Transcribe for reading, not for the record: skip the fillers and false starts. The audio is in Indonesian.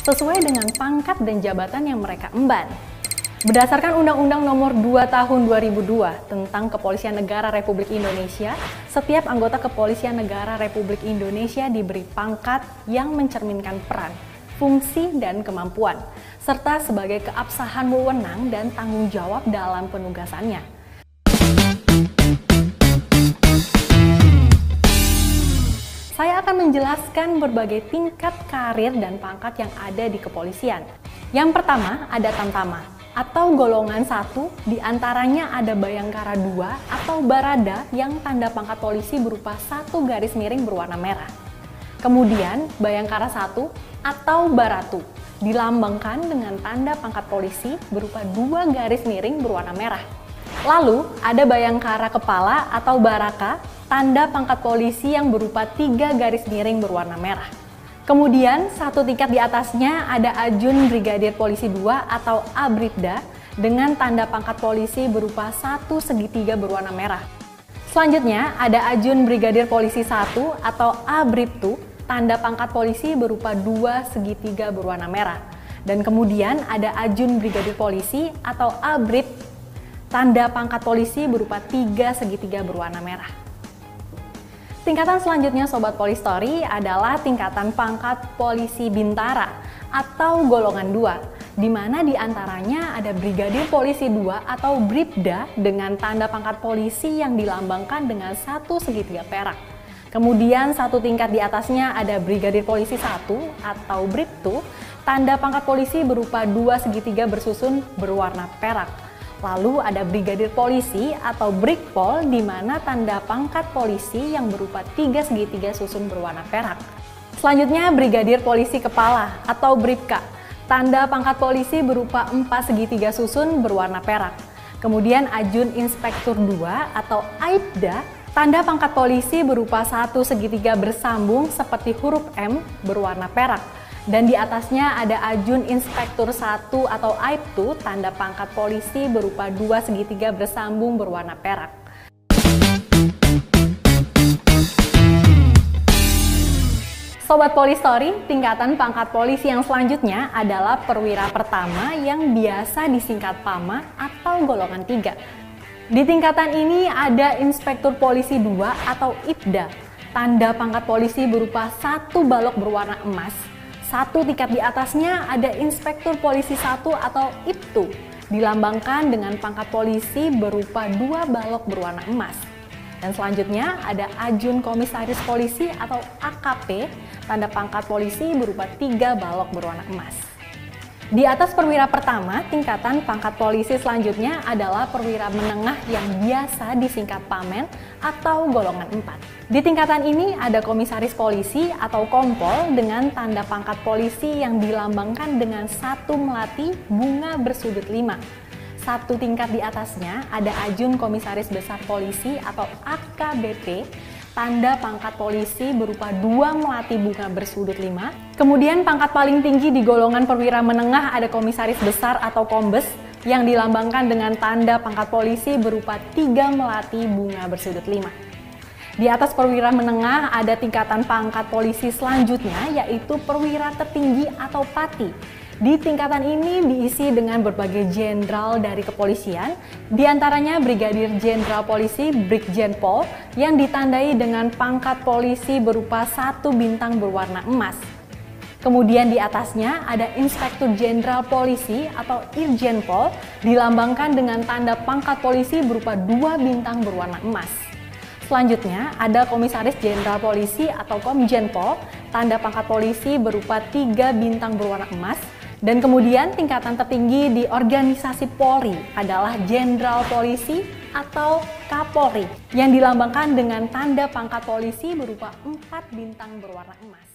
sesuai dengan pangkat dan jabatan yang mereka emban. Berdasarkan Undang-Undang Nomor 2 Tahun 2002 tentang Kepolisian Negara Republik Indonesia, setiap anggota Kepolisian Negara Republik Indonesia diberi pangkat yang mencerminkan peran, fungsi, dan kemampuan, serta sebagai keabsahan wewenang dan tanggung jawab dalam penugasannya. Saya akan menjelaskan berbagai tingkat karir dan pangkat yang ada di kepolisian. Yang pertama ada Tamtama atau golongan 1, diantaranya ada Bayangkara 2 atau Barada yang tanda pangkat polisi berupa 1 garis miring berwarna merah. Kemudian Bayangkara 1 atau Baratu dilambangkan dengan tanda pangkat polisi berupa 2 garis miring berwarna merah. Lalu ada Bayangkara Kepala atau Baraka, tanda pangkat polisi yang berupa 3 garis miring berwarna merah. Kemudian satu tingkat di atasnya ada Ajun Brigadir Polisi 2 atau Abribda dengan tanda pangkat polisi berupa 1 segitiga berwarna merah. Selanjutnya ada Ajun Brigadir Polisi 1 atau Abribtu, tanda pangkat polisi berupa 2 segitiga berwarna merah. Dan kemudian ada Ajun Brigadir Polisi atau Abrib, tanda pangkat polisi berupa 3 segitiga berwarna merah. Tingkatan selanjutnya Sobat Polistory adalah tingkatan pangkat polisi bintara atau golongan 2, di mana diantaranya ada Brigadir Polisi 2 atau Bribda dengan tanda pangkat polisi yang dilambangkan dengan 1 segitiga perak. Kemudian satu tingkat di atasnya ada Brigadir Polisi 1 atau Bribtu, tanda pangkat polisi berupa 2 segitiga bersusun berwarna perak. Lalu ada Brigadir Polisi atau Brigpol di mana tanda pangkat polisi yang berupa 3 segitiga susun berwarna perak. Selanjutnya Brigadir Polisi Kepala atau Bribka, tanda pangkat polisi berupa 4 segitiga susun berwarna perak. Kemudian Ajun Inspektur 2 atau Aibda, tanda pangkat polisi berupa 1 segitiga bersambung seperti huruf M berwarna perak. Dan di atasnya ada Ajun Inspektur 1 atau Aibtu, tanda pangkat polisi berupa 2 segitiga bersambung berwarna perak. Sobat Polistory, tingkatan pangkat polisi yang selanjutnya adalah perwira pertama yang biasa disingkat PAMA atau golongan 3. Di tingkatan ini ada Inspektur Polisi 2 atau IPDA, tanda pangkat polisi berupa 1 balok berwarna emas. Satu tingkat di atasnya ada Inspektur Polisi 1 atau IPTU, dilambangkan dengan pangkat polisi berupa 2 balok berwarna emas. Dan selanjutnya ada Ajun Komisaris Polisi atau AKP, tanda pangkat polisi berupa 3 balok berwarna emas. Di atas perwira pertama, tingkatan pangkat polisi selanjutnya adalah perwira menengah yang biasa disingkat PAMEN atau golongan 4. Di tingkatan ini ada komisaris polisi atau kompol dengan tanda pangkat polisi yang dilambangkan dengan 1 melati bunga bersudut 5. Satu tingkat di atasnya ada Ajun Komisaris Besar Polisi atau AKBP, tanda pangkat polisi berupa 2 melati bunga bersudut 5. Kemudian pangkat paling tinggi di golongan perwira menengah ada Komisaris Besar atau Kombes yang dilambangkan dengan tanda pangkat polisi berupa 3 melati bunga bersudut 5. Di atas perwira menengah ada tingkatan pangkat polisi selanjutnya yaitu perwira tertinggi atau Pati. Di tingkatan ini diisi dengan berbagai jenderal dari kepolisian, diantaranya Brigadir Jenderal Polisi Brigjenpol yang ditandai dengan pangkat polisi berupa 1 bintang berwarna emas. Kemudian di atasnya ada Inspektur Jenderal Polisi atau Irjenpol dilambangkan dengan tanda pangkat polisi berupa 2 bintang berwarna emas. Selanjutnya ada Komisaris Jenderal Polisi atau Komjenpol, tanda pangkat polisi berupa 3 bintang berwarna emas. Dan kemudian tingkatan tertinggi di organisasi Polri adalah Jenderal Polisi atau Kapolri yang dilambangkan dengan tanda pangkat polisi berupa 4 bintang berwarna emas.